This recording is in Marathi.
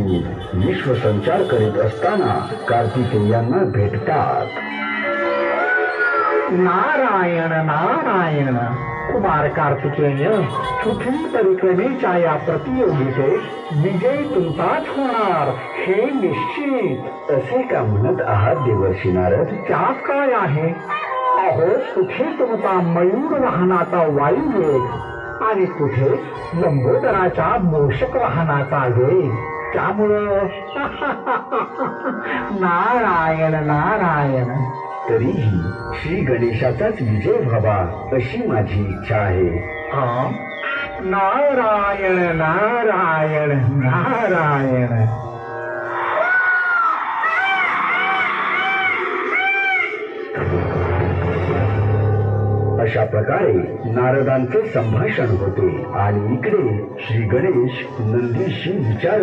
नंदी विश्वसंचार करीत असताना कार्तिकेयांना भेटतात. नारायण नारायण. कुमार कार्तिकेय, पृथ्वी परिक्रमेच्या या प्रतियोगितेत विजय तुमचाच होणार हे निश्चित. असे का म्हणत आहात देवर्षी नारद? त्यात काय आहे? अहो, कुठे तुमचा मयूर वाहनाचा वायुवेग आणि कुठे लंबोदराच्या मूषक वाहनाचा वेग. त्यामुळं नारायण नारायण. तरीही श्री गणेशाचाच विजय व्हावा अशी माझी इच्छा आहे. हा, नारायण नारायण नारायण. अशा प्रकारे नारदांचे संभाषण होते आणि इकडे श्री गणेश नंदीशी विचार